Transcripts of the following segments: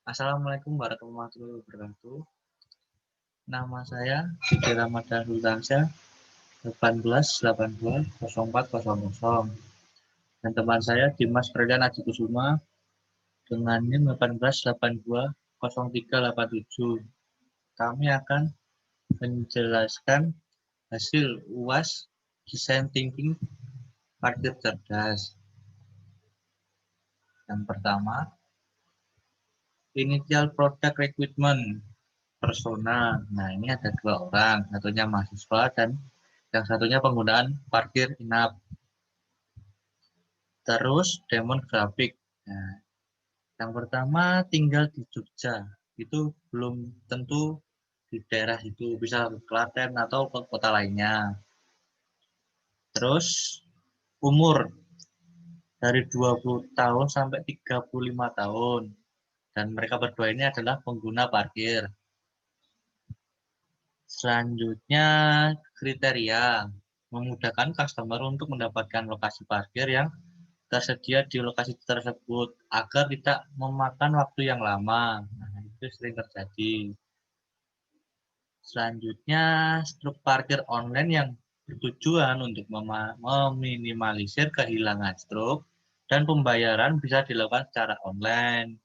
Assalamualaikum warahmatullahi wabarakatuh. Nama saya Didi Ramadan Sultansyah, 18820400. Dan teman saya Dimas Ferdian Aji Kusuma dengan NIM 18820387. Kami akan menjelaskan hasil UAS Design Thinking Parkir Cerdas. Yang pertama, Initial Product Requirement persona. Nah, ini ada dua orang, satunya mahasiswa dan yang satunya penggunaan parkir inap. Terus demografik. Nah, yang pertama tinggal di Jogja. Itu belum tentu di daerah itu, bisa Klaten atau ke kota lainnya. Terus umur dari 20 tahun sampai 35 tahun. Dan mereka berdua ini adalah pengguna parkir. Selanjutnya kriteria memudahkan customer untuk mendapatkan lokasi parkir yang tersedia di lokasi tersebut agar tidak memakan waktu yang lama. Nah, itu sering terjadi. Selanjutnya struk parkir online yang bertujuan untuk meminimalisir kehilangan struk dan pembayaran bisa dilakukan secara online.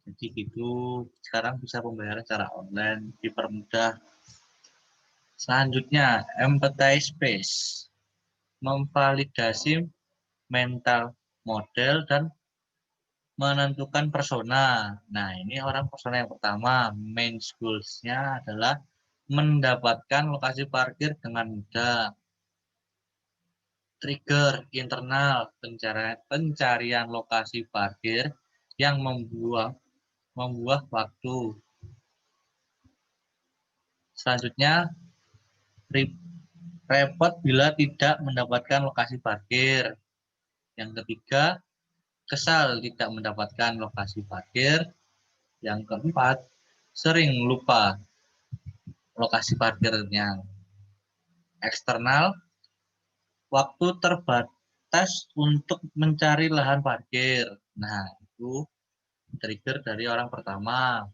Jadi gitu, sekarang bisa pembayaran secara online, dipermudah. Selanjutnya, empathize space. Memvalidasi mental model dan menentukan persona. Nah, ini orang persona yang pertama. Main goals-nya adalah mendapatkan lokasi parkir dengan mudah. Trigger internal pencarian lokasi parkir yang membuah waktu. Selanjutnya, repot bila tidak mendapatkan lokasi parkir. Yang ketiga, kesal tidak mendapatkan lokasi parkir. Yang keempat, sering lupa lokasi parkirnya. Eksternal, waktu terbatas untuk mencari lahan parkir. Nah, itu trigger dari orang pertama.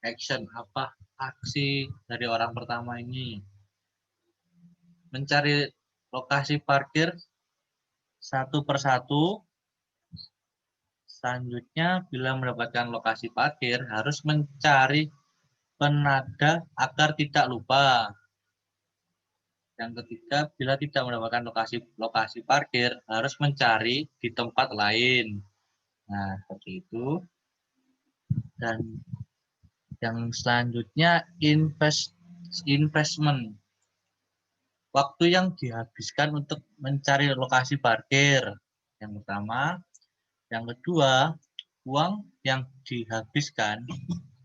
Action, apa aksi dari orang pertama ini? Mencari lokasi parkir satu persatu. Selanjutnya, bila mendapatkan lokasi parkir, harus mencari penada agar tidak lupa. Yang ketiga, bila tidak mendapatkan lokasi parkir, harus mencari di tempat lain. Nah, seperti itu. Dan yang selanjutnya, investment. Waktu yang dihabiskan untuk mencari lokasi parkir. Yang pertama. Yang kedua, uang yang dihabiskan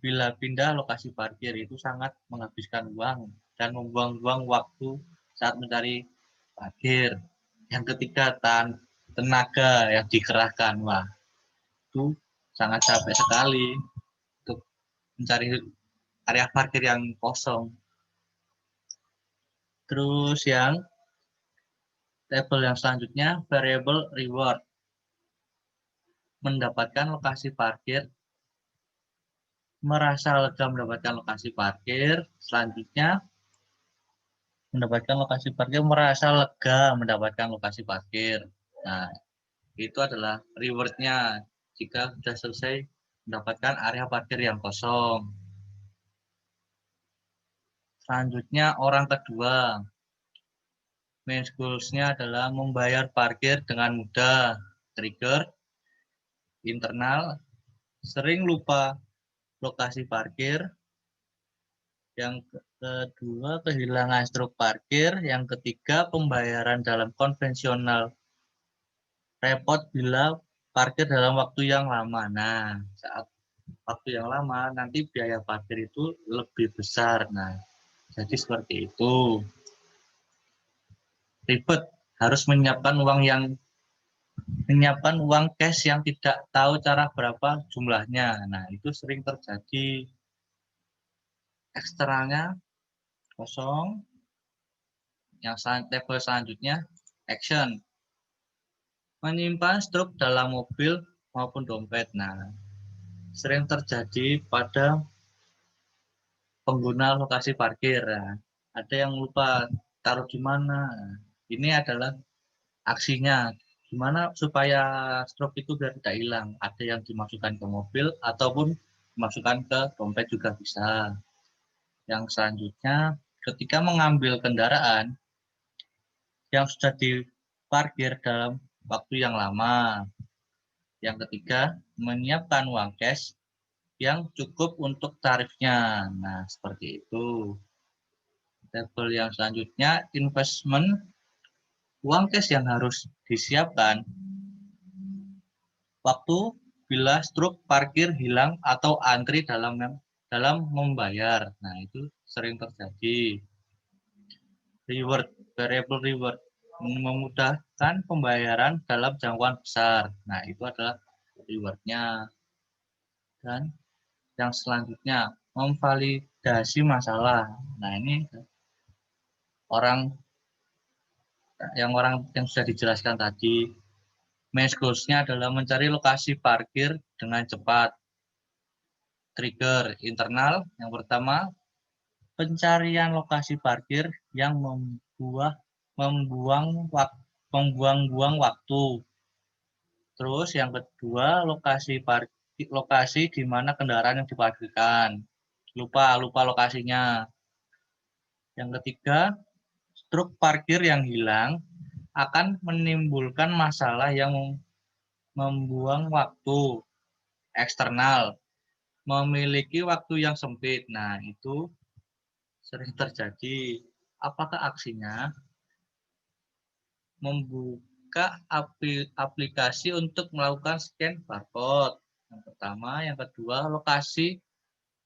bila pindah lokasi parkir itu sangat menghabiskan uang dan membuang-buang waktu saat mencari parkir. Yang ketiga, tenaga yang dikerahkan. Wah, itu sangat capek sekali untuk mencari area parkir yang kosong. Terus yang tabel yang selanjutnya, variable reward. Mendapatkan lokasi parkir, merasa lega mendapatkan lokasi parkir. Selanjutnya, mendapatkan lokasi parkir, merasa lega mendapatkan lokasi parkir. Nah, itu adalah rewardnya jika sudah selesai mendapatkan area parkir yang kosong. Selanjutnya, orang kedua. Main goals-nya adalah membayar parkir dengan mudah. Trigger internal, sering lupa lokasi parkir. Yang kedua, kehilangan struk parkir. Yang ketiga, pembayaran dalam konvensional. Repot bila parkir dalam waktu yang lama. Nah, saat waktu yang lama, nanti biaya parkir itu lebih besar. Nah, jadi seperti itu. Ribet, harus menyiapkan uang cash yang tidak tahu cara berapa jumlahnya. Nah, itu sering terjadi. Eksternalnya kosong. Yang tabel selanjutnya, action. Menyimpan struk dalam mobil maupun dompet. Nah, sering terjadi pada pengguna lokasi parkir. Nah, ada yang lupa taruh di mana. Ini adalah aksinya. Gimana supaya stroke itu biar tidak hilang. Ada yang dimasukkan ke mobil ataupun dimasukkan ke dompet juga bisa. Yang selanjutnya, ketika mengambil kendaraan yang sudah diparkir dalam waktu yang lama. Yang ketiga, menyiapkan uang cash yang cukup untuk tarifnya. Nah, seperti itu. Tabel yang selanjutnya, investment, uang cash yang harus disiapkan waktu bila struk parkir hilang atau antri dalam membayar. Nah, itu sering terjadi. Reward, variable reward, memudahkan pembayaran dalam jangkauan besar. Nah, itu adalah rewardnya. Dan yang selanjutnya, memvalidasi masalah. Nah, ini orang yang sudah dijelaskan tadi. Main goals-nya adalah mencari lokasi parkir dengan cepat. Trigger internal yang pertama, pencarian lokasi parkir yang membuang-buang waktu. Terus yang kedua, lokasi di mana kendaraan yang diparkirkan. Lupa lokasinya. Yang ketiga, truk parkir yang hilang akan menimbulkan masalah yang membuang waktu. Eksternal, memiliki waktu yang sempit. Nah, itu sering terjadi. Apakah aksinya? Membuka aplikasi untuk melakukan scan barcode. Yang pertama, yang kedua, lokasi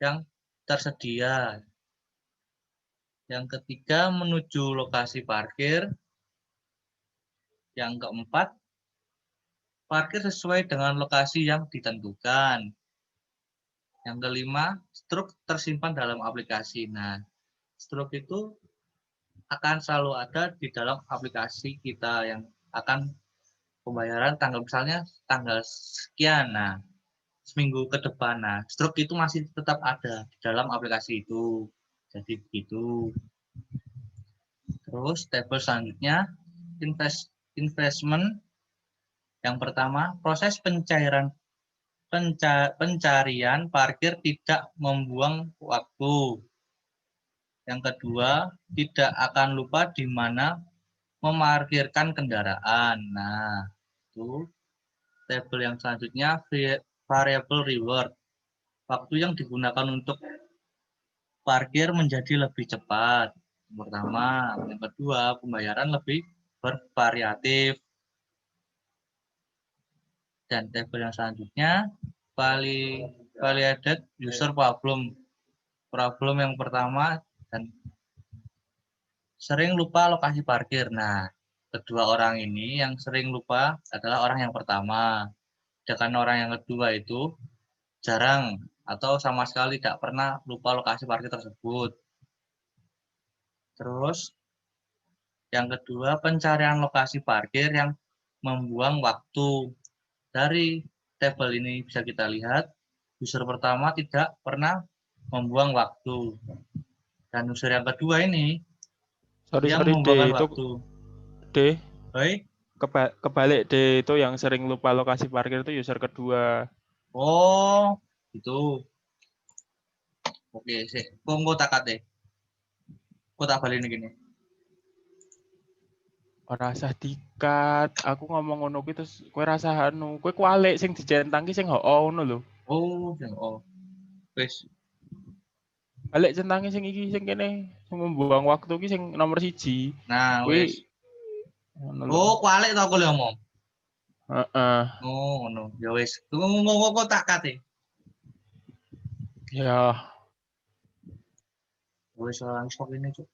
yang tersedia. Yang ketiga, menuju lokasi parkir. Yang keempat, parkir sesuai dengan lokasi yang ditentukan. Yang kelima, struk tersimpan dalam aplikasi. Nah, struk itu akan selalu ada di dalam aplikasi kita yang akan pembayaran misalnya tanggal sekian. Nah, seminggu ke depan. Nah, struk itu masih tetap ada di dalam aplikasi itu. Jadi begitu. Terus tabel selanjutnya, investment. Yang pertama, proses pencarian parkir tidak membuang waktu. Yang kedua, tidak akan lupa di mana memarkirkan kendaraan. Nah, itu tabel yang selanjutnya, variable reward. Waktu yang digunakan untuk parkir menjadi lebih cepat. Yang pertama, yang kedua, pembayaran lebih bervariatif. Dan tabel yang selanjutnya, validated user problem. Problem yang pertama, dan sering lupa lokasi parkir. Nah, kedua orang ini yang sering lupa adalah orang yang pertama. Sedangkan orang yang kedua itu jarang atau sama sekali tidak pernah lupa lokasi parkir tersebut. Terus yang kedua, pencarian lokasi parkir yang membuang waktu. Dari tabel ini bisa kita lihat, user pertama tidak pernah membuang waktu. Dan user yang kedua ini Sorry, yang D, membuangkan itu waktu. D, Baik. kebalik D, itu yang sering lupa lokasi parkir itu user kedua. Oh, itu. Oke, sih. Kok tak deh. Kok tak balik gini. Ora usah dikat, aku ngomong ngono kuwi terus kowe rasa anu, kowe kualik sing dicentang ki sing hoo ngono lho. Oh. Wes. Balik centange sing iki sing kene sing membuang waktu ki sing nomor 1. Nah, Kuwi wes. ngono lho. Oh, kualik tau aku ngomong. Heeh. Oh, ngono. Ya wes. Tunggu kok tak kate. Ya, Wes langsung ini, Cuk.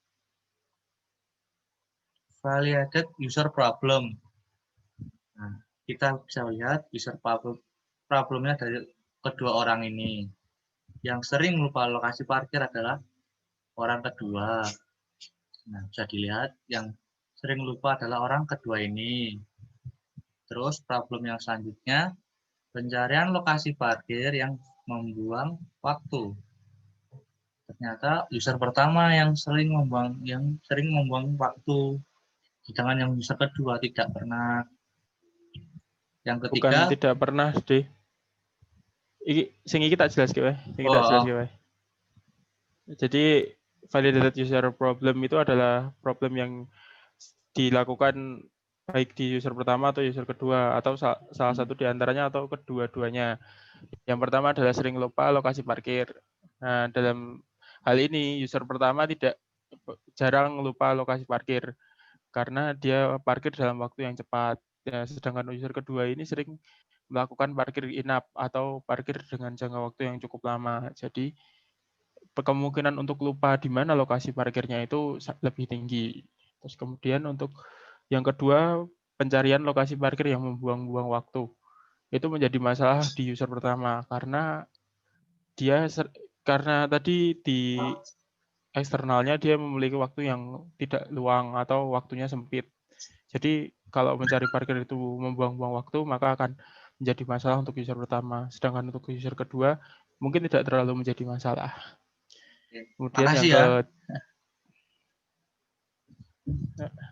Validated user problem. Nah, kita bisa lihat user problemnya dari kedua orang ini. Yang sering lupa lokasi parkir adalah orang kedua. Nah, bisa dilihat yang sering lupa adalah orang kedua ini. Terus problem yang selanjutnya, pencarian lokasi parkir yang membuang waktu. Ternyata user pertama yang sering membuang waktu, sedangkan yang user kedua tidak pernah. Yang Bukan ketiga, tidak pernah deh. Iki tak jelas wae. Jadi validated user problem itu adalah problem yang dilakukan baik di user pertama atau user kedua atau salah satu di antaranya atau kedua-duanya. Yang pertama adalah sering lupa lokasi parkir. Nah, dalam hal ini user pertama jarang lupa lokasi parkir karena dia parkir dalam waktu yang cepat. Ya, sedangkan user kedua ini sering melakukan parkir inap atau parkir dengan jangka waktu yang cukup lama. Jadi kemungkinan untuk lupa di mana lokasi parkirnya itu lebih tinggi. Terus kemudian untuk yang kedua, pencarian lokasi parkir yang membuang-buang waktu. Itu menjadi masalah di user pertama karena karena tadi di eksternalnya dia memiliki waktu yang tidak luang atau waktunya sempit. Jadi kalau mencari parkir itu membuang-buang waktu, maka akan menjadi masalah untuk user pertama. Sedangkan untuk user kedua mungkin tidak terlalu menjadi masalah. Kemudian yang makasih ya.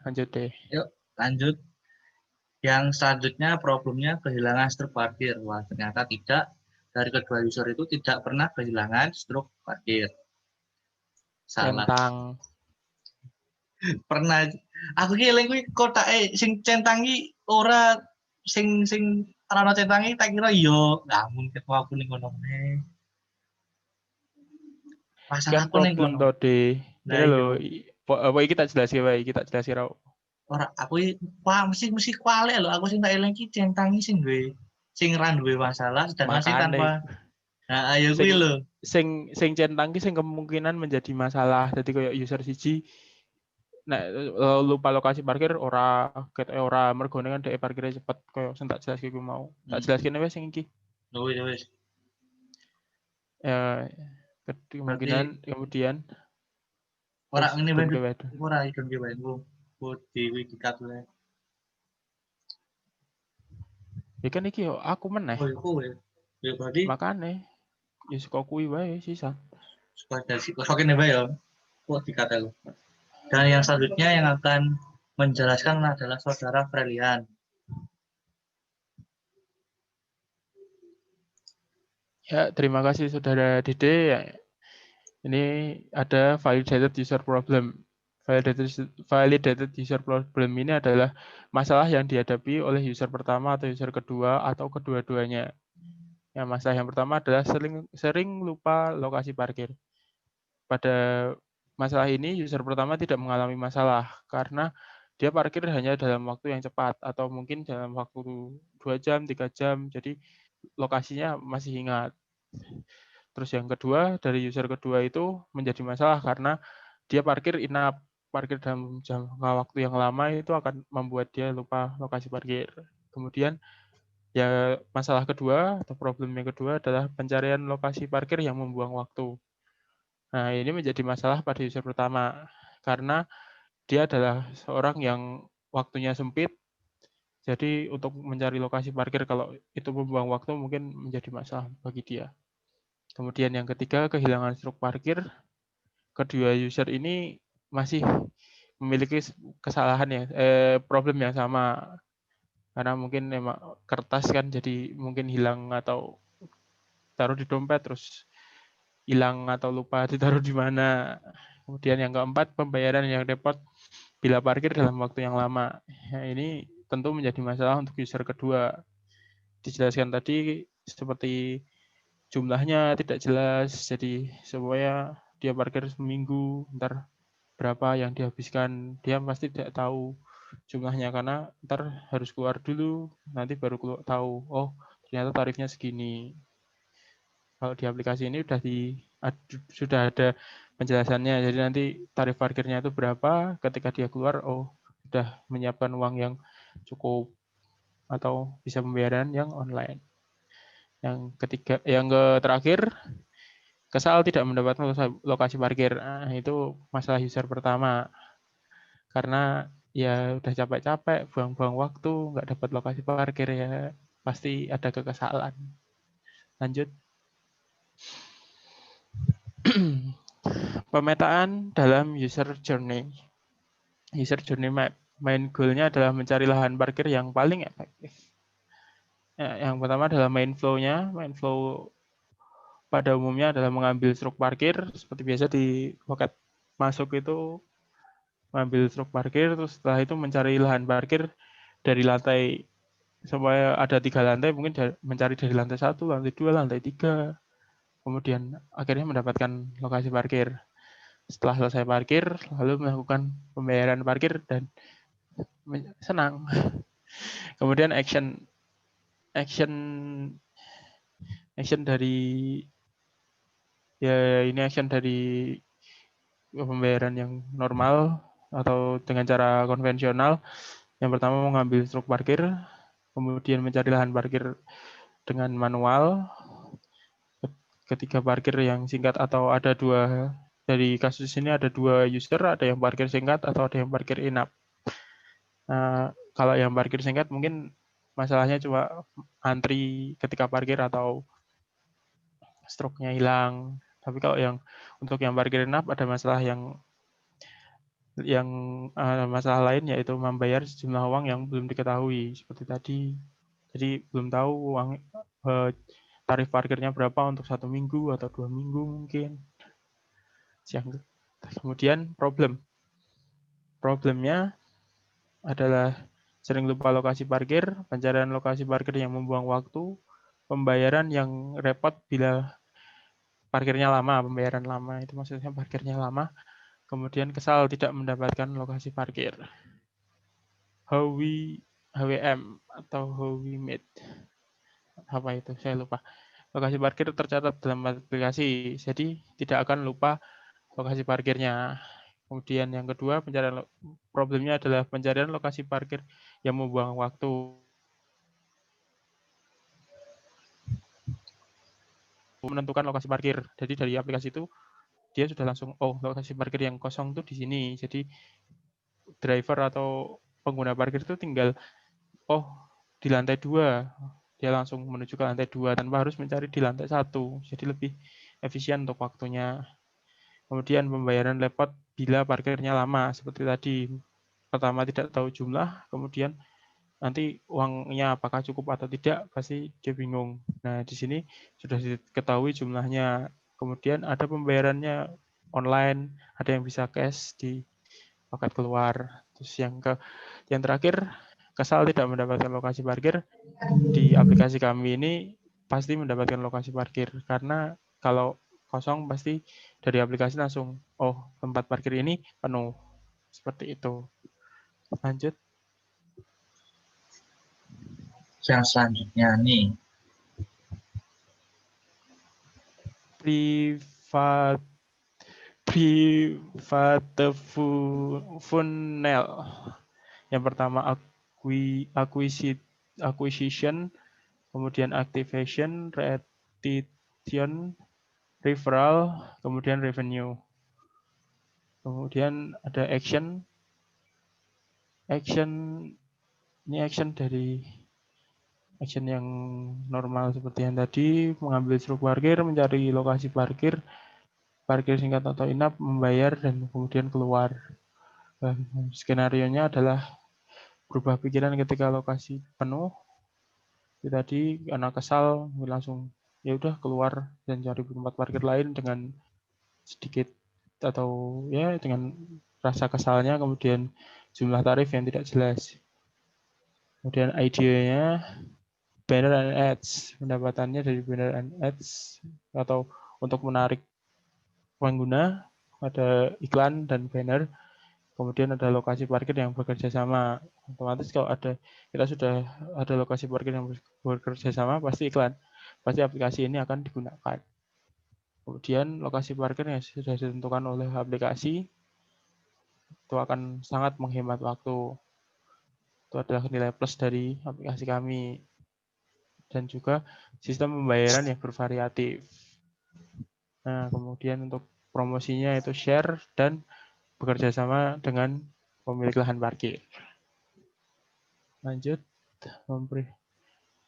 lanjut deh. Yuk, lanjut. Yang selanjutnya problemnya kehilangan struk parkir. Wah, ternyata tidak. Dari kedua user itu tidak pernah kehilangan struk parkir. Salah. Centang. Pernah. Aku ki eling kuwi kotake sing centangi ora sing ana centangi tak kira yo namun ketemu aku ning kono meneh. Kan Masalahku ning problem kono. to deh. Lah Ini iya. loh, apa iki tak jelasin wae, iki tak jelasin ra. Ora aku mesti kualik lho, aku sing tak eling ki centangi sing ra duwe masalah sedangkan sing Makane tanpa. Nah, ayo kuwi sing lho. sing centang ki sing kemungkinan menjadi masalah. Jadi kayak user siji nek lupa lokasi parkir ora mergo kan dhek parkirnya cepet koyo sing tak jelaske ku mau. Tak jelaske wis sing iki. Wis. Eh Berarti kemungkinan kemudian ora wis ngene wae, idem wae. ora idem ki wae ku dikat wae. Ya kan iki yo aku meneh. Oh, iku wae. Ya berarti Makane ya saka kuwi wae sisa. supaya kene wae ya. Kok dikat aku. Dan yang selanjutnya yang akan menjelaskan adalah saudara Frelian. Ya, terima kasih Saudara Dede. Ya, ini ada validated user problem. Validated user problem ini adalah masalah yang dihadapi oleh user pertama atau user kedua atau kedua-duanya. Ya, masalah yang pertama adalah sering lupa lokasi parkir. Pada masalah ini user pertama tidak mengalami masalah karena dia parkir hanya dalam waktu yang cepat atau mungkin dalam waktu 2 jam, 3 jam. Jadi lokasinya masih ingat. Terus yang kedua, dari user kedua itu menjadi masalah karena dia parkir dalam jangka waktu yang lama itu akan membuat dia lupa lokasi parkir. Kemudian ya masalah kedua atau problem yang kedua adalah pencarian lokasi parkir yang membuang waktu. Nah, ini menjadi masalah pada user pertama karena dia adalah seorang yang waktunya sempit. Jadi untuk mencari lokasi parkir kalau itu membuang waktu mungkin menjadi masalah bagi dia. Kemudian yang ketiga, kehilangan struk parkir. Kedua user ini masih memiliki kesalahan ya, problem yang sama. Karena mungkin emang kertas kan jadi mungkin hilang atau taruh di dompet terus hilang atau lupa ditaruh di mana. Kemudian yang keempat, pembayaran yang repot bila parkir dalam waktu yang lama. Ya, ini tentu menjadi masalah untuk user kedua. Dijelaskan tadi seperti jumlahnya tidak jelas, jadi supaya dia parkir seminggu, ntar berapa yang dihabiskan, dia pasti tidak tahu jumlahnya karena ntar harus keluar dulu, nanti baru tahu, oh ternyata tarifnya segini. Kalau di aplikasi ini sudah ada penjelasannya, jadi nanti tarif parkirnya itu berapa, ketika dia keluar, oh sudah menyiapkan uang yang cukup atau bisa pembayaran yang online. Yang terakhir, kesal tidak mendapat lokasi parkir. Nah, itu masalah user pertama. Karena ya udah capek-capek, buang-buang waktu, nggak dapat lokasi parkir ya pasti ada kekesalan. Lanjut. Pemetaan dalam user journey. User journey map. Main goal-nya adalah mencari lahan parkir yang paling efektif. Ya, yang pertama adalah main flow-nya. Main flow pada umumnya adalah mengambil struk parkir. Seperti biasa di pocket masuk itu mengambil struk parkir, terus setelah itu mencari lahan parkir dari lantai, supaya ada 3 lantai, mungkin mencari dari lantai 1, lantai 2, lantai 3. Kemudian akhirnya mendapatkan lokasi parkir. Setelah selesai parkir, lalu melakukan pembayaran parkir dan senang. Kemudian action dari action dari pembayaran yang normal atau dengan cara konvensional. Yang pertama mengambil struk parkir, kemudian mencari lahan parkir dengan manual. Ketika parkir yang singkat atau ada 2, dari kasus ini ada 2 user, ada yang parkir singkat atau ada yang parkir in-app. Nah, kalau yang parkir singkat mungkin masalahnya cuma antri ketika parkir atau struknya hilang. Tapi kalau untuk yang parkir in-app ada masalah masalah lain, yaitu membayar sejumlah uang yang belum diketahui seperti tadi. Jadi belum tahu tarif parkirnya berapa untuk 1 minggu atau 2 minggu mungkin. Kemudian problemnya adalah sering lupa lokasi parkir, pencarian lokasi parkir yang membuang waktu, pembayaran yang repot bila parkirnya lama, pembayaran lama, itu maksudnya parkirnya lama, kemudian kesal tidak mendapatkan lokasi parkir. HWM atau how we met. Apa itu? Saya lupa. Lokasi parkir tercatat dalam aplikasi, jadi tidak akan lupa lokasi parkirnya. Kemudian yang kedua, problemnya adalah pencarian lokasi parkir yang membuang waktu. Menentukan lokasi parkir. Jadi dari aplikasi itu dia sudah langsung, lokasi parkir yang kosong tuh di sini. Jadi driver atau pengguna parkir itu tinggal di lantai 2. Dia langsung menuju ke lantai 2 tanpa harus mencari di lantai 1. Jadi lebih efisien untuk waktunya. Kemudian pembayaran repot bila parkirnya lama, seperti tadi. Pertama tidak tahu jumlah, kemudian nanti uangnya apakah cukup atau tidak, pasti dia bingung. Nah, di sini sudah diketahui jumlahnya. Kemudian ada pembayarannya online, ada yang bisa cash di paket keluar. Terus yang terakhir, kesal tidak mendapatkan lokasi parkir. Di aplikasi kami ini pasti mendapatkan lokasi parkir, karena kalau kosong pasti dari aplikasi langsung, tempat parkir ini penuh. Seperti itu. Lanjut. Yang selanjutnya nih. Funnel. Yang pertama acquisition, kemudian activation, retention, referral, kemudian revenue. Kemudian ada action. Ini action yang normal seperti yang tadi, mengambil struk parkir, mencari lokasi parkir singkat atau in-app, membayar, dan kemudian keluar. Skenario-nya adalah berubah pikiran ketika lokasi penuh. Tadi karena kesal langsung ya udah keluar dan cari tempat parkir lain dengan sedikit atau dengan rasa kesalnya, kemudian jumlah tarif yang tidak jelas. Kemudian idenya banner and ads, pendapatannya dari banner and ads atau untuk menarik pengguna, ada iklan dan banner. Kemudian ada lokasi parkir yang bekerja sama. Otomatis kalau kita sudah ada lokasi parkir yang bekerja sama, pasti aplikasi ini akan digunakan. Kemudian lokasi parkir yang sudah ditentukan oleh aplikasi itu akan sangat menghemat waktu. Itu adalah nilai plus dari aplikasi kami. Dan juga sistem pembayaran yang bervariatif. Nah, kemudian untuk promosinya itu share dan bekerja sama dengan pemilik lahan parkir. Lanjut,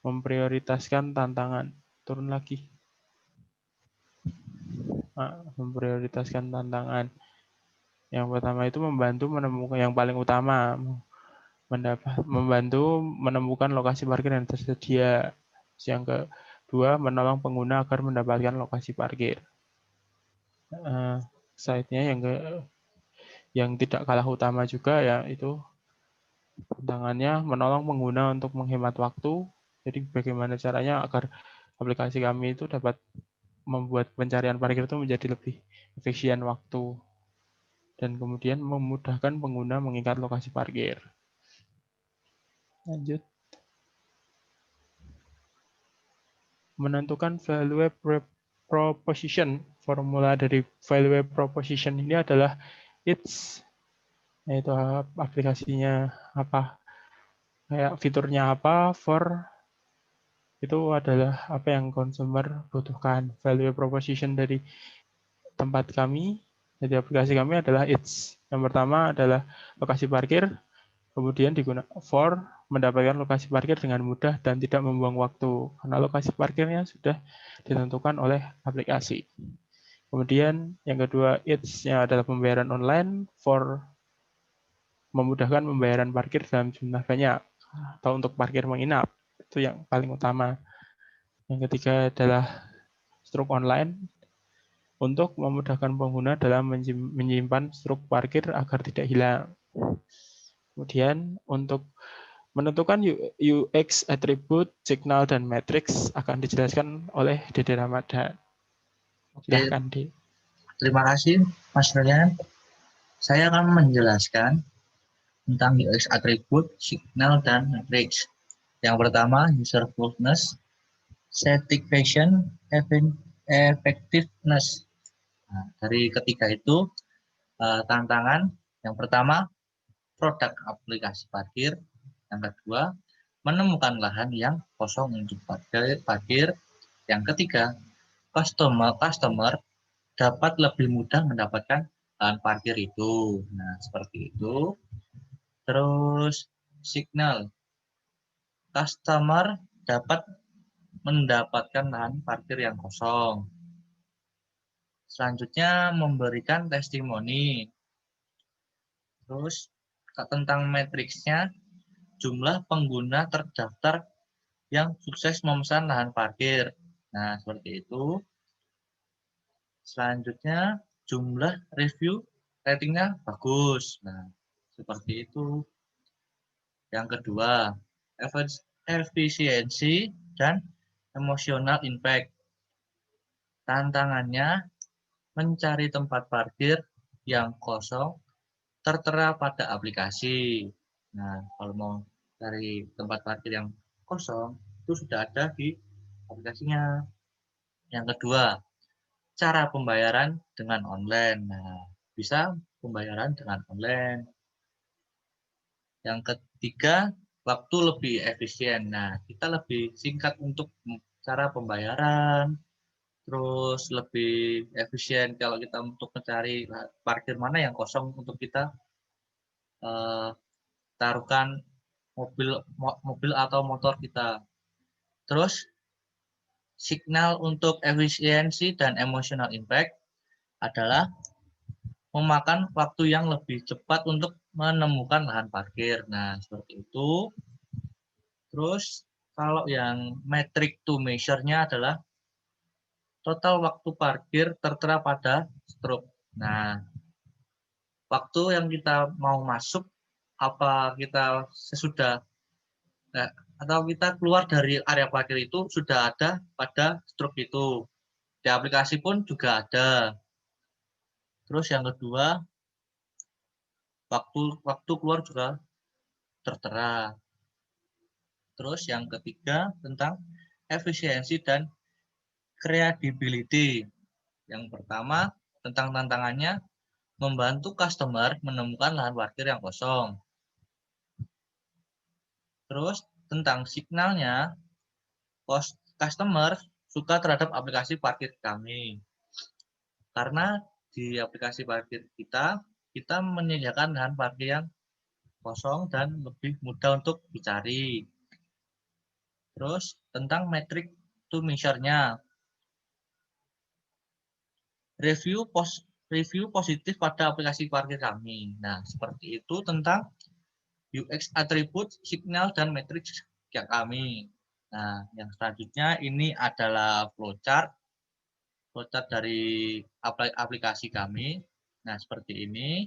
memprioritaskan tantangan. Turun lagi. memprioritaskan tantangan. Yang pertama itu membantu menemukan yang paling utama, membantu menemukan lokasi parkir yang tersedia. Yang kedua, menolong pengguna agar mendapatkan lokasi parkir. Slide-nya yang tidak kalah utama juga ya itu tantangannya menolong pengguna untuk menghemat waktu. Jadi bagaimana caranya agar aplikasi kami itu dapat membuat pencarian parkir itu menjadi lebih efisien waktu. Dan kemudian memudahkan pengguna mengingat lokasi parkir. Lanjut. Menentukan value proposition. Formula dari value proposition ini adalah it's, yaitu aplikasinya apa, kayak fiturnya apa, for itu adalah apa yang consumer butuhkan. Value proposition dari tempat kami, dari aplikasi kami adalah it's. Yang pertama adalah lokasi parkir, kemudian digunakan for mendapatkan lokasi parkir dengan mudah dan tidak membuang waktu, karena lokasi parkirnya sudah ditentukan oleh aplikasi. Kemudian yang kedua, it's-nya adalah pembayaran online, for memudahkan pembayaran parkir dalam jumlah banyak, atau untuk parkir menginap, itu yang paling utama. Yang ketiga adalah struk online, untuk memudahkan pengguna dalam menyimpan struk parkir agar tidak hilang. Kemudian untuk menentukan UX attribute, signal, dan matrix akan dijelaskan oleh Dede Ramadan. Silahkan, Di. Terima kasih, Mas Ryan. Saya akan menjelaskan tentang UX attribute, signal, dan matrix. Yang pertama, usefulness, satisfaction, effectiveness. Nah, dari ketiga itu, tantangan yang pertama, produk aplikasi parkir. Yang kedua, menemukan lahan yang kosong untuk parkir. Yang ketiga, customer dapat lebih mudah mendapatkan lahan parkir itu. Nah, seperti itu. Terus, signal. Customer dapat mendapatkan lahan parkir yang kosong. Selanjutnya, memberikan testimoni. Terus, tentang matriksnya, jumlah pengguna terdaftar yang sukses memesan lahan parkir. Nah, seperti itu. Selanjutnya, jumlah review ratingnya bagus. Nah, seperti itu. Yang kedua, efisiensi dan emotional impact. Tantangannya, mencari tempat parkir yang kosong tertera pada aplikasi. Nah, kalau mau cari tempat parkir yang kosong, itu sudah ada di aplikasinya. Yang kedua, cara pembayaran dengan online. Nah, bisa pembayaran dengan online. Yang ketiga, waktu lebih efisien. Nah, kita lebih singkat untuk cara pembayaran, terus lebih efisien kalau kita untuk mencari parkir mana yang kosong untuk kita taruhkan mobil atau motor kita. Terus signal untuk efisiensi dan emotional impact adalah memakan waktu yang lebih cepat untuk menemukan lahan parkir. Nah, seperti itu. Terus kalau yang metric to measure-nya adalah total waktu parkir tertera pada struk. Nah, waktu yang kita mau masuk, apa kita sesudah atau kita keluar dari area parkir itu sudah ada pada struk itu. Di aplikasi pun juga ada. Terus yang kedua, waktu keluar juga tertera. Terus yang ketiga tentang efisiensi dan credibility. Yang pertama tentang tantangannya, membantu customer menemukan lahan parkir yang kosong. Terus tentang signalnya, customer suka terhadap aplikasi parkir kami. Karena di aplikasi parkir kita menyediakan lahan parkir yang kosong dan lebih mudah untuk dicari. Terus tentang metric to measure-nya. review positif pada aplikasi parkir kami. Nah, seperti itu tentang UX atribut, signal, dan matriks yang kami. Nah, yang selanjutnya ini adalah flowchart dari aplikasi kami. Nah, seperti ini.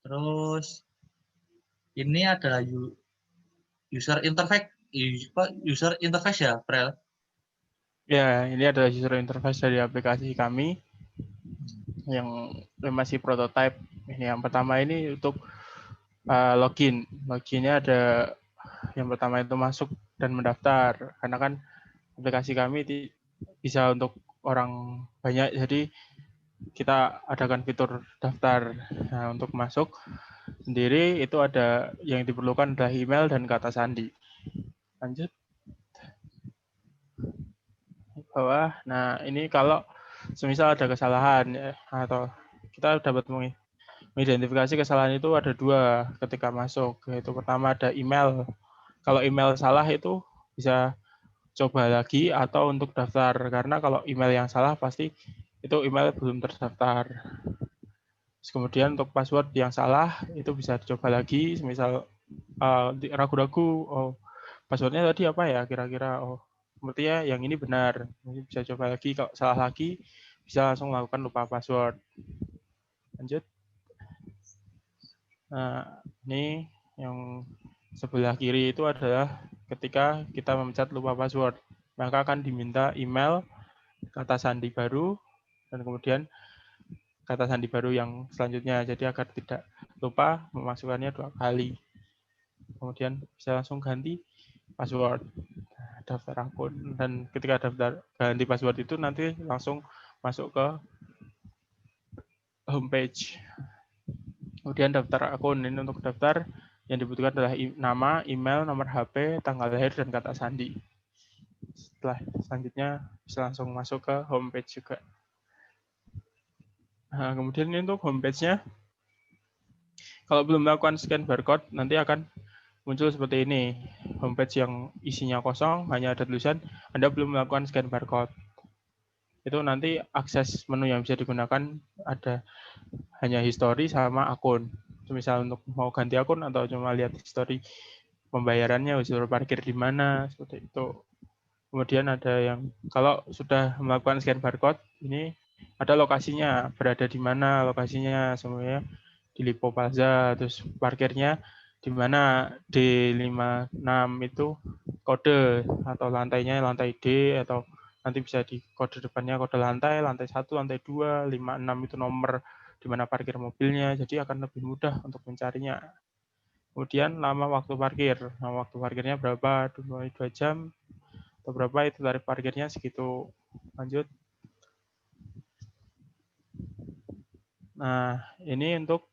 Terus ini adalah user interface ya, Prel? Ya, ini adalah user interface dari aplikasi kami yang masih prototype. Ini yang pertama ini untuk login. Loginnya ada yang pertama itu masuk dan mendaftar. Karena kan aplikasi kami bisa untuk orang banyak, jadi kita adakan fitur daftar. Nah, untuk masuk sendiri itu ada yang diperlukan adalah email dan kata sandi. Lanjut. Bawah. Nah, ini kalau semisal ada kesalahan ya, atau kita dapat mengidentifikasi kesalahan itu ada dua ketika masuk. Yaitu pertama ada email. Kalau email salah itu bisa coba lagi atau untuk daftar. Karena kalau email yang salah pasti itu email belum terdaftar. Terus kemudian untuk password yang salah itu bisa dicoba lagi. Misal ragu-ragu, oh passwordnya tadi apa ya kira-kira, oh sepertinya yang ini benar. Bisa coba lagi, kalau salah lagi bisa langsung melakukan lupa password. Lanjut. Nah, ini yang sebelah kiri itu adalah ketika kita memencet lupa password, maka akan diminta email, kata sandi baru, dan kemudian kata sandi baru yang selanjutnya. Jadi agar tidak lupa memasukkannya 2 kali. Kemudian bisa langsung ganti password, daftar akun, dan ketika daftar ganti password itu nanti langsung masuk ke homepage. Kemudian daftar akun. Ini untuk daftar yang dibutuhkan adalah nama, email, nomor HP, tanggal lahir, dan kata sandi. Setelah selanjutnya bisa langsung masuk ke homepage juga. Nah, kemudian ini untuk homepage-nya, kalau belum melakukan scan barcode, nanti akan muncul seperti ini. Homepage yang isinya kosong, hanya ada tulisan Anda belum melakukan scan barcode. Itu nanti akses menu yang bisa digunakan ada hanya history sama akun. Misal untuk mau ganti akun atau cuma lihat history pembayarannya, usul parkir di mana, seperti itu. Kemudian ada yang kalau sudah melakukan scan barcode, ini ada lokasinya, berada di mana lokasinya, semuanya di Lipo Plaza, terus parkirnya di mana D56 itu kode atau lantainya lantai D, atau nanti bisa di kode depannya kode lantai 1, lantai 2, 56 itu nomor di mana parkir mobilnya, jadi akan lebih mudah untuk mencarinya. Kemudian lama waktu parkir, nah, waktu parkirnya berapa, 2 jam, atau berapa itu tarif parkirnya segitu. Lanjut. Nah, ini untuk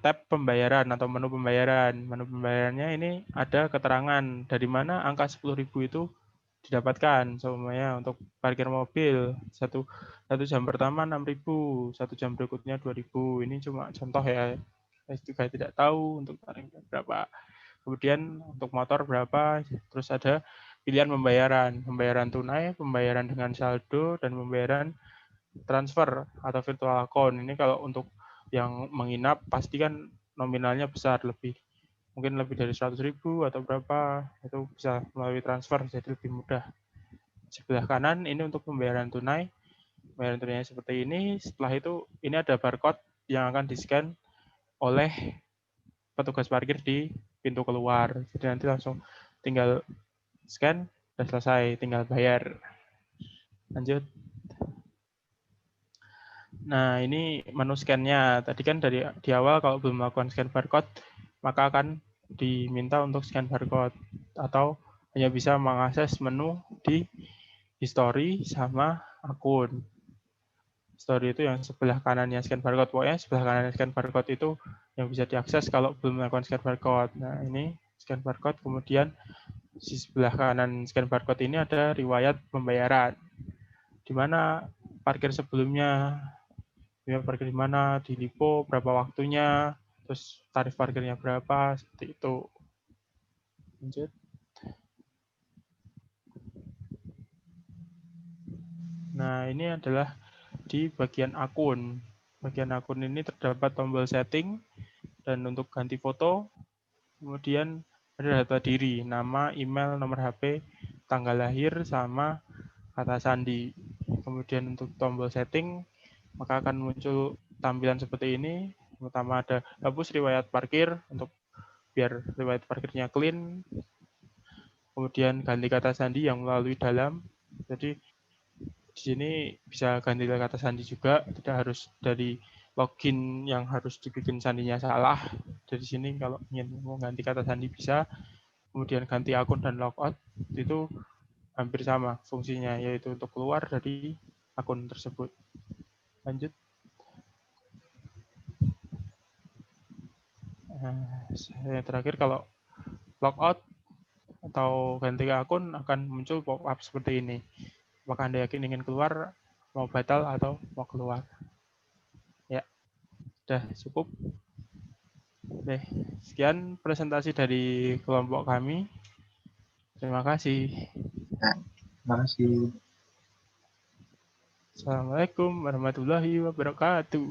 tab pembayaran atau menu pembayaran. Menu pembayarannya ini ada keterangan dari mana angka 10.000 itu didapatkan. Semuanya untuk parkir mobil satu jam pertama 6.000, 1 jam berikutnya 2.000. Ini cuma contoh ya. Saya juga tidak tahu untuk tarifnya berapa. Kemudian untuk motor berapa, terus ada pilihan pembayaran tunai, pembayaran dengan saldo, dan pembayaran transfer atau virtual account. Ini kalau untuk yang menginap pasti kan nominalnya besar, mungkin lebih dari 100.000 atau berapa, itu bisa melalui transfer, jadi lebih mudah. Sebelah kanan ini untuk pembayaran tunai. Pembayaran tunainya seperti ini. Setelah itu ini ada barcode yang akan di-scan oleh petugas parkir di pintu keluar. Jadi nanti langsung tinggal scan, sudah selesai, tinggal bayar. Lanjut. Nah, ini menu scan-nya. Tadi kan di awal kalau belum melakukan scan barcode, maka akan diminta untuk scan barcode. Atau hanya bisa mengakses menu di history sama akun. History itu yang sebelah kanannya scan barcode. Pokoknya sebelah kanannya scan barcode itu yang bisa diakses kalau belum melakukan scan barcode. Nah, ini scan barcode, kemudian di sebelah kanan scan barcode ini ada riwayat pembayaran. Di mana parkir sebelumnya, parkir di mana, di Lipo, berapa waktunya, terus tarif parkirnya berapa, seperti itu. Lanjut. Nah, Nah, ini adalah di bagian akun. Bagian akun ini terdapat tombol setting dan untuk ganti foto, kemudian ada data diri, nama, email, nomor HP, tanggal lahir, sama kata sandi. Kemudian untuk tombol setting, maka akan muncul tampilan seperti ini. Pertama ada hapus riwayat parkir untuk biar riwayat parkirnya clean. Kemudian ganti kata sandi yang melalui dalam. Jadi di sini bisa ganti kata sandi juga, tidak harus dari login yang harus dibikin sandinya salah. Dari sini kalau ingin mau ganti kata sandi bisa. Kemudian ganti akun dan logout itu hampir sama fungsinya, yaitu untuk keluar dari akun tersebut. Lanjut. Yang terakhir, kalau logout atau ganti akun akan muncul pop-up seperti ini. Apakah Anda yakin ingin keluar, mau batal, atau mau keluar? Ya, sudah cukup. Oke, sekian presentasi dari kelompok kami. Terima kasih. Terima kasih. Assalamualaikum warahmatullahi wabarakatuh.